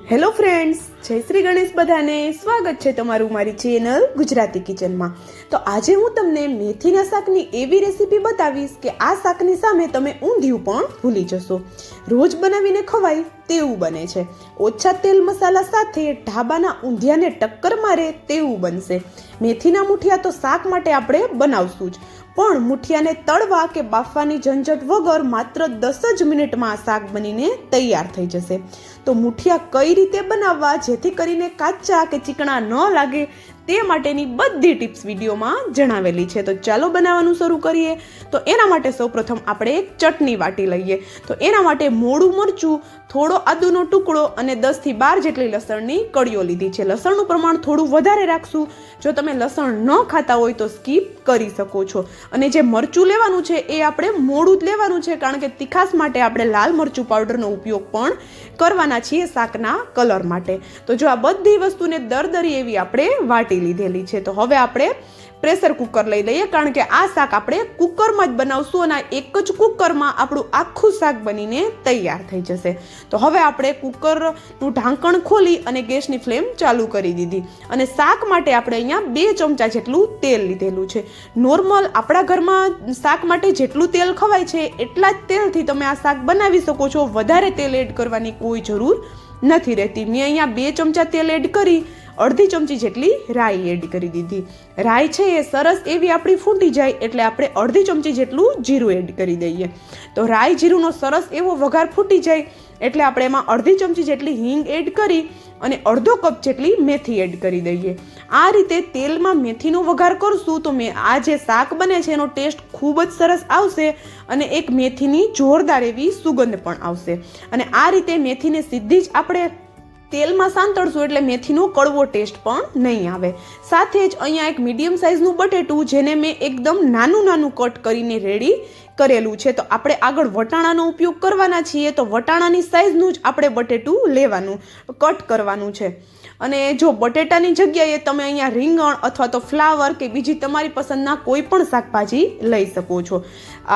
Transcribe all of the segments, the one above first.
Hello friends, જય શ્રી ગણેશ. બધાને સ્વાગત છે તમારું મારી ચેનલ ગુજરાતી કિચનમાં. તો આજે હું તમને મેથીના શાકની એવી રેસીપી બતાવીશ કે આ શાકની સામે તમે ઊંધિયું પણ ભૂલી જશો. રોજ બનાવીને ખવાય તેવું બને છે. ઓછા તેલ મસાલા સાથે ઢાબાના ઊંધિયાને ટક્કર મારે તેવું બનશે. મેથીના મુઠિયા તો શાક માટે આપણે બનાવશું જ, પણ મુઠિયાને તળવા કે બાફવાની ઝંઝટ વગર માત્ર 10 જ મિનિટમાં આ શાક બનીને તૈયાર થઈ જશે. તો મુઠિયા કઈ રીતે બનાવવા જેથી કરીને કાચા કે ચીકણા ન લાગે તે માટેની બધી ટિપ્સ વિડીયોમાં જણાવેલી છે. તો ચાલો બનાવવાનું શરૂ કરીએ. તો એના માટે સૌપ્રથમ આપણે એક ચટણી વાટી લઈએ. તો એના માટે મોડું મરચું, થોડો આદુનો ટુકડો અને 10 થી 12 જેટલી લસણની કળીઓ લીધી છે. લસણનું પ્રમાણ થોડું વધારે રાખશું. જો તમે લસણ ન ખાતા હોય તો સ્કીપ કરી શકો છો. અને જે મરચું લેવાનું છે એ આપણે મોડું જ લેવાનું છે, કારણ કે તીખાસ માટે આપણે લાલ મરચું પાવડરનો ઉપયોગ પણ કરવાના છીએ શાકના કલર માટે. તો જો આ બધી વસ્તુને દરદરી એવી આપણે વાટી લીધેલી છે. તો હવે આપણે પ્રેશર કુકર લઈ લઈએ, કારણ કે આ શાક આપણે કુકરમાં જ બનાવશું અને એક જ કુકરમાં આપણું આખું શાક બનીને તૈયાર થઈ જશે. તો હવે આપણે કુકરનું ઢાંકણ ખોલી અને ગેસની ફ્લેમ ચાલુ કરી દીધી. અને શાક માટે આપણે અહીંયા 2 ચમચા જેટલું તેલ લીધેલું છે. નોર્મલ આપણા ઘરમાં શાક માટે જેટલું તેલ ખવાય છે એટલા જ તેલથી તમે આ શાક બનાવી શકો છો. વધારે તેલ એડ કરવાની કોઈ જરૂર નથી રહેતી. મેં અહીંયા 2 ચમચા તેલ એડ કરી અડધી ચમચી જેટલી રાઈ એડ કરી દીધી. રાઈ છે એ સરસ એવી આપણી ફૂટી જાય એટલે આપણે અડધી ચમચી જેટલું જીરું એડ કરી દઈએ. તો રાઈ જીરુંનો સરસ એવો વઘાર ફૂટી જાય એટલે આપણે એમાં અડધી ચમચી જેટલી હિંગ એડ કરી અને અડધો કપ જેટલી મેથી એડ કરી દઈએ. આ રીતે તેલમાં મેથીનો વઘાર કરશું તો આ જે શાક બને છે એનો ટેસ્ટ ખૂબ જ સરસ આવશે અને એક મેથીની જોરદાર એવી સુગંધ પણ આવશે. અને આ રીતે મેથીને સીધી જ આપણે તેલમાં સાંતળશું એટલે મેથીનો કડવો ટેસ્ટ પણ નહીં આવે. સાથે જ અહીંયા એક મીડિયમ સાઇઝનું બટેટું, જેને મેં એકદમ નાનું કટ કરીને રેડી કરેલું છે. તો આપણે આગળ વટાણાનો ઉપયોગ કરવાના છીએ, તો વટાણાની સાઇઝનું જ આપણે બટેટું લેવાનું, કટ કરવાનું છે. અને જો બટેટાની જગ્યાએ તમે અહીંયા રીંગણ અથવા તો ફ્લાવર કે બીજી તમારી પસંદના કોઈ પણ શાકભાજી લઈ શકો છો.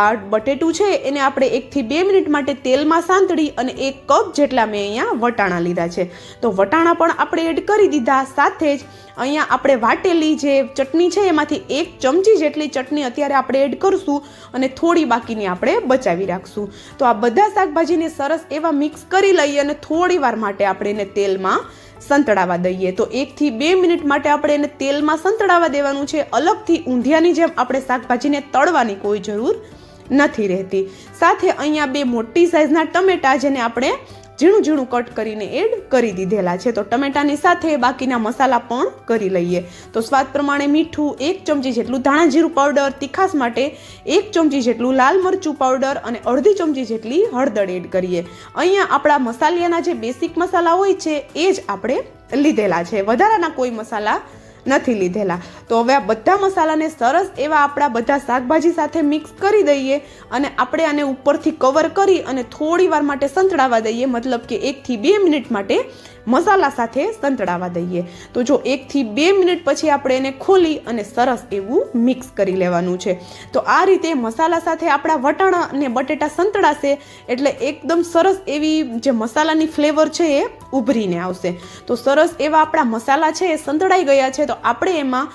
આ બટેટું છે એને આપણે 1 થી 2 મિનિટ માટે તેલમાં સાંતળી અને 1 કપ જેટલા મેં અહીંયા વટાણા લીધા છે. તો વટાણા પણ આપણે એડ કરી દીધા. સાથે જ અહીંયા આપણે વાટેલી જે ચટણી છે એમાંથી 1 ચમચી જેટલી ચટણી અત્યારે આપણે એડ કરશું અને થોડી બાકીની આપણે બચાવી રાખશું. તો આ બધા શાકભાજીને સરસ એવા મિક્સ કરી લઈએ અને થોડી વાર માટે આપણે એને તેલમાં સંતળાવા દઈએ. તો 1 થી 2 મિનિટ માટે આપણે એને તેલમાં સંતળાવા દેવાનું છે. અલગથી ઊંધિયાની જેમ આપણે શાકભાજીને તળવાની કોઈ જરૂર નથી રહેતી. સાથે અહીંયા 2 મોટી સાઇઝના ટમેટા, જેને આપણે ઝીણું કટ કરીને એડ કરી દીધેલા છે. તો ટમેટાની સાથે બાકીના મસાલા પણ કરી લઈએ. તો સ્વાદ પ્રમાણે મીઠું, 1 ચમચી જેટલું ધાણા જીરું પાવડર, તીખાસ માટે 1 ચમચી જેટલું લાલ મરચું પાવડર અને અડધી ચમચી જેટલી હળદર એડ કરીએ. અહીંયા આપણા મસાલિયાના જે બેસિક મસાલા હોય છે એ જ આપણે લીધેલા છે, વધારાના કોઈ મસાલા નથી લીધેલા. તો હવે આ બધા મસાલાને સરસ એવા આપણા બધા શાકભાજી સાથે મિક્સ કરી દઈએ અને આપણે આને ઉપરથી કવર કરી અને થોડી વાર માટે સંતળાવા દઈએ. મતલબ કે 1 થી 2 મિનિટ માટે મસાલા સાથે સંતળાવા દઈએ. તો જો 1 થી 2 મિનિટ પછી આપણે એને ખોલી અને સરસ એવું મિક્સ કરી લેવાનું છે. તો આ રીતે મસાલા સાથે આપણા વટાણા અને બટેટા સંતળાશે એટલે એકદમ સરસ એવી જે મસાલાની ફ્લેવર છે એ ઉભરીને આવશે. તો સરસ એવા આપણા મસાલા છે એ સંતળાઈ ગયા છે. તો આપણે એમાં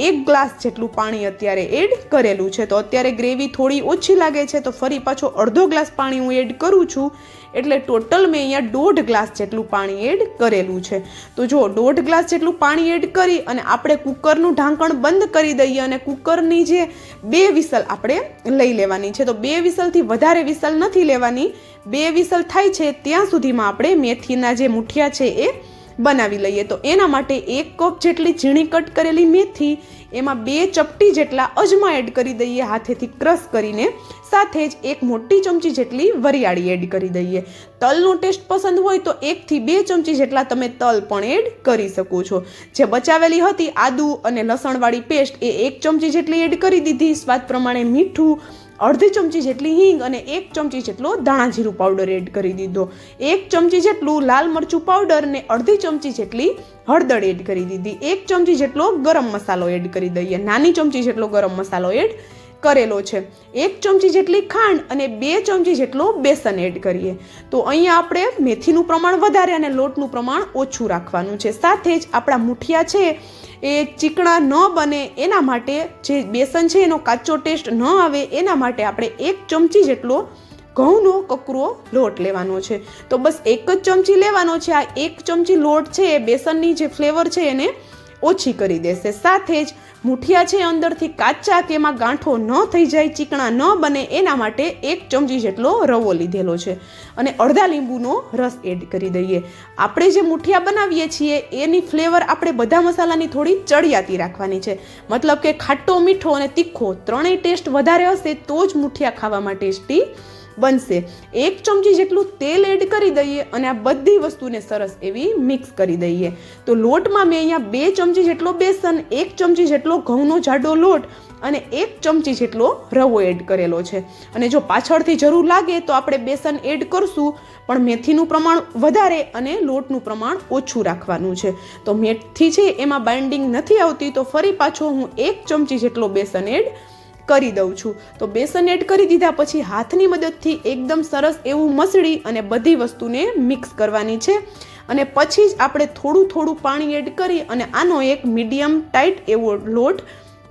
1 ગ્લાસ જેટલું પાણી અત્યારે એડ કરેલું છે. તો અત્યારે ગ્રેવી થોડી ઓછી લાગે છે તો ફરી પાછો અડધો ગ્લાસ પાણી હું એડ કરું છું. એટલે ટોટલ મેં અહીંયા 1.5 ગ્લાસ જેટલું પાણી એડ કરેલું છે. તો જો 1.5 ગ્લાસ જેટલું પાણી એડ કરી અને આપણે કુકરનું ઢાંકણ બંધ કરી દઈએ અને કુકરની જે 2 વિસલ આપણે લઈ લેવાની છે. તો 2 વિસલથી વધારે વિસલ નથી લેવાની. 2 વિસલ થાય છે ત્યાં સુધીમાં આપણે મેથીના જે મુઠિયા છે એ બનાવી લઈએ. તો એના માટે 1 કપ જેટલી ઝીણી કટ કરેલી મેથી, એમાં 2 ચપટી જેટલા અજમા એડ કરી દઈએ હાથેથી ક્રશ કરીને. સાથે જ 1 મોટી ચમચી જેટલી વરિયાળી એડ કરી દઈએ. તલનો ટેસ્ટ પસંદ હોય તો 1 થી 2 ચમચી જેટલા તમે તલ પણ એડ કરી શકો છો. જે બચાવેલી હતી આદુ અને લસણવાળી પેસ્ટ એ 1 ચમચી જેટલી એડ કરી દીધી. સ્વાદ પ્રમાણે મીઠું, અડધી ચમચી જેટલી હિંગ અને 1 ચમચી જેટલો ધાણા જીરું પાવડર એડ કરી દીધો. 1 ચમચી જેટલું લાલ મરચું પાવડર ને અડધી ચમચી જેટલી હળદર એડ કરી દીધી. 1 ચમચી જેટલો ગરમ મસાલો એડ કરી દઈએ. નાની ચમચી જેટલો ગરમ મસાલો એડ કરેલો છે. 1 ચમચી જેટલી ખાંડ અને 2 ચમચી જેટલો બેસન એડ કરીએ. તો અહીંયા આપણે મેથીનું પ્રમાણ વધારે અને લોટનું પ્રમાણ ઓછું રાખવાનું છે. સાથે જ આપણા મુઠિયા છે એ ચીકણા ન બને એના માટે, જે બેસન છે એનો કાચો ટેસ્ટ ન આવે એના માટે આપણે 1 ચમચી જેટલો ઘઉંનો કકરો લોટ લેવાનો છે. તો બસ 1 જ ચમચી લેવાનો છે. આ 1 ચમચી લોટ છે એ બેસનની જે ફ્લેવર છે એને ઓછી કરી દેશે. સાથે જ મુઠિયા છે અંદરથી કાચા કે એમાં ગાંઠો ન થઈ જાય, ચીકણા ન બને એના માટે 1 ચમચી જેટલો રવો લીધેલો છે અને અડધા લીંબુનો રસ એડ કરી દઈએ. આપણે જે મુઠિયા બનાવીએ છીએ એની ફ્લેવર આપણે બધા મસાલાની થોડી ચડિયાતી રાખવાની છે. મતલબ કે ખાટો, મીઠો અને તીખો ત્રણેય ટેસ્ટ વધારે હશે તો જ મુઠિયા ખાવામાં ટેસ્ટી બનશે. 1 ચમચી જેટલું તેલ એડ કરી દઈએ અને આ બધી વસ્તુને સરસ એવી મિક્સ કરી દઈએ. તો લોટમાં મેં અહીંયા 2 ચમચી જેટલો બેસન, 1 ચમચી જેટલો ઘઉંનો જાડો લોટ અને 1 ચમચી જેટલો રવો એડ કરેલો છે. અને જો પાછળથી જરૂર લાગે તો આપણે બેસન એડ કરશું, પણ મેથીનું પ્રમાણ વધારે અને લોટનું પ્રમાણ ઓછું રાખવાનું છે. તો મેથી છે એમાં બાઇન્ડિંગ નથી આવતી, તો ફરી પાછો હું 1 ચમચી જેટલો બેસન એડ કરી દઉં છું. તો બેસન એડ કરી દીધા પછી હાથની મદદથી એકદમ સરસ એવું મસળી અને બધી વસ્તુને મિક્સ કરવાની છે. અને પછી જ આપણે થોડું થોડું પાણી એડ કરી અને આનો એક મીડિયમ ટાઈટ એવો લોટ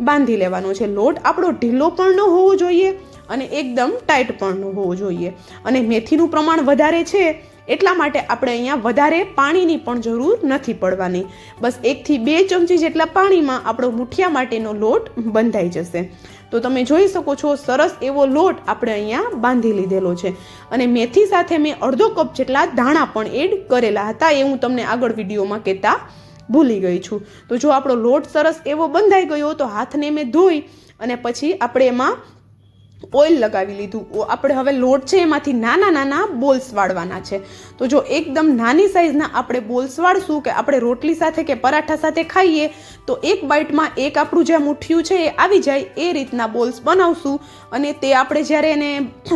બાંધી લેવાનો છે. લોટ આપણો ઢીલો પણ ન હોવો જોઈએ અને એકદમ ટાઈટ પણ ન હોવો જોઈએ. અને મેથીનું પ્રમાણ વધારે છે એટલા માટે આપણે અહીંયા વધારે પાણીની પણ જરૂર નથી પડવાની. બસ 1 થી 2 ચમચી જેટલા પાણીમાં આપણો મુઠિયા માટેનો લોટ બંધાઈ જશે. તો તમે જોઈ શકો છો સરસ એવો લોટ આપણે અહીંયા બાંધી લીધેલો છે. અને મેથી સાથે મેં અડધો કપ જેટલા ધાણા પણ એડ કરેલા હતા, એ હું તમને આગળ વિડીયોમાં કહેતા ભૂલી ગઈ છું. તો જો આપણો લોટ સરસ એવો બંધાઈ ગયો તો હાથને મેં ધોઈ અને પછી આપણે એમાં ઓઇલ લગાવી લીધું. આપણે હવે લોટ છે એમાંથી નાના નાના બોલ્સ વાળવાના છે. તો જો એકદમ નાની સાઈઝના આપણે બોલ્સ વાળશું કે આપણે રોટલી સાથે કે પરાઠા સાથે ખાઈએ તો એક બાઇટમાં એક આપણું જે મુઠિયું છે એ આવી જાય એ રીતના બોલ્સ બનાવશું. અને તે આપણે જ્યારે એને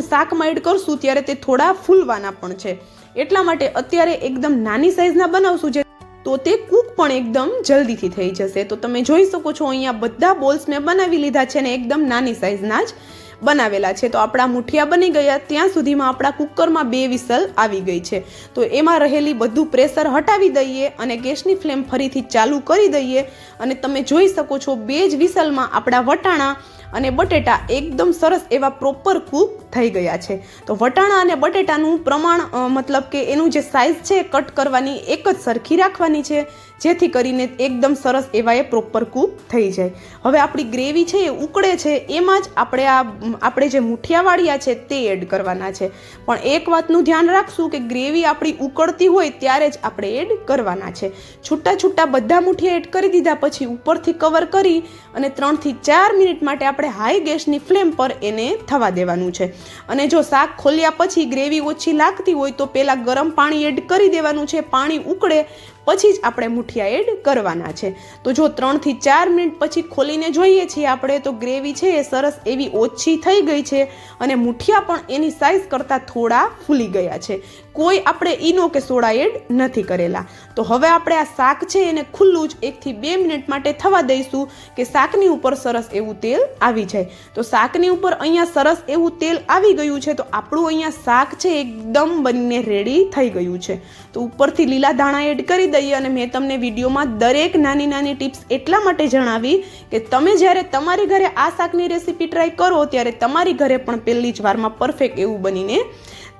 શાકમાં એડ કરશું ત્યારે તે થોડા ફૂલવાના પણ છે. એટલા માટે અત્યારે એકદમ નાની સાઈઝના બનાવશું જે તો તે કૂક પણ એકદમ જલ્દીથી થઈ જશે. તો તમે જોઈ શકો છો અહીંયા બધા બોલ્સ મેં બનાવી લીધા છે ને એકદમ નાની સાઈઝના જ બનાવેલા છે. તો આપણા મુઠિયા બની ગયા ત્યાં સુધીમાં આપણા કુકરમાં 2 વિસલ આવી ગઈ છે. તો એમાં રહેલી બધું પ્રેશર હટાવી દઈએ અને ગેસની ફ્લેમ ફરીથી ચાલુ કરી દઈએ. અને તમે જોઈ શકો છો 2 જ વિસલમાં આપણા વટાણા અને બટેટા એકદમ સરસ એવા પ્રોપર કૂક થઈ ગયા છે. તો વટાણા અને બટેટાનું પ્રમાણ મતલબ કે એનું જે સાઇઝ છે કટ કરવાની એક જ સરખી રાખવાની છે, જેથી કરીને એકદમ સરસ એવા એ પ્રોપર કૂક થઈ જાય. હવે આપણી ગ્રેવી છે એ ઉકળે છે એમાં જ આપણે જે મુઠિયા વાળ્યા છે તે એડ કરવાના છે. પણ એક વાતનું ધ્યાન રાખશું કે ગ્રેવી આપણી ઉકળતી હોય ત્યારે જ આપણે એડ કરવાના છે. છૂટા છૂટા બધા મુઠિયા એડ કરી દીધા પછી ઉપરથી કવર કરી અને 3 થી 4 મિનિટ માટે આપણે હાઈ ગેસની ફ્લેમ પર એને થવા દેવાનું છે. અને જો શાક ખોલ્યા પછી ગ્રેવી ઓછી લાગતી હોય તો પહેલાં ગરમ પાણી એડ કરી દેવાનું છે. પાણી ઉકળે પછી જ આપણે મુઠિયા એડ કરવાના છે. તો જો 3 થી 4 મિનિટ પછી ખોલીને જોઈએ છીએ આપણે તો ગ્રેવી છે એ સરસ એવી ઓછી થઈ ગઈ છે અને મુઠિયા પણ એની સાઈઝ કરતાં થોડા ફૂલી ગયા છે. કોઈ આપણે ઈનો કે સોડા એડ નથી કરેલા. તો હવે આપણે આ શાક છે એને ખુલ્લું જ 1 થી 2 મિનિટ માટે થવા દઈશું કે શાકની ઉપર સરસ એવું તેલ આવી જાય. તો શાકની ઉપર અહીંયા સરસ એવું તેલ આવી ગયું છે તો આપણું અહીંયા શાક છે એકદમ બનીને રેડી થઈ ગયું છે. તો ઉપરથી લીલા ધાણા એડ કરી દઈએ. અને મેં તમને વિડીયોમાં દરેક નાની નાની ટિપ્સ એટલા માટે જણાવી કે તમે જ્યારે તમારી ઘરે આ શાકની રેસીપી ટ્રાય કરો ત્યારે તમારી ઘરે પણ પહેલી જ વારમાં પરફેક્ટ એવું બનીને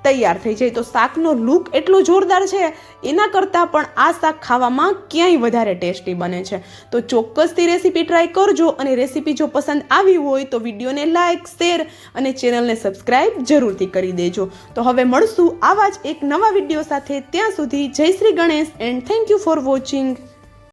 તૈયાર થઈ જાય. તો શાકનો લુક એટલો જોરદાર છે, એના કરતાં પણ આ શાક ખાવામાં ક્યાંય વધારે ટેસ્ટી બને છે. તો ચોક્કસથી રેસીપી ટ્રાય કરજો. અને રેસીપી જો પસંદ આવી હોય તો વિડીયોને લાઇક, શેર અને ચેનલને સબસ્ક્રાઈબ જરૂરથી કરી દેજો. તો હવે મળશું આવા જ એક નવા વિડીયો સાથે. ત્યાં સુધી જય Shri Ganesh and thank you for watching.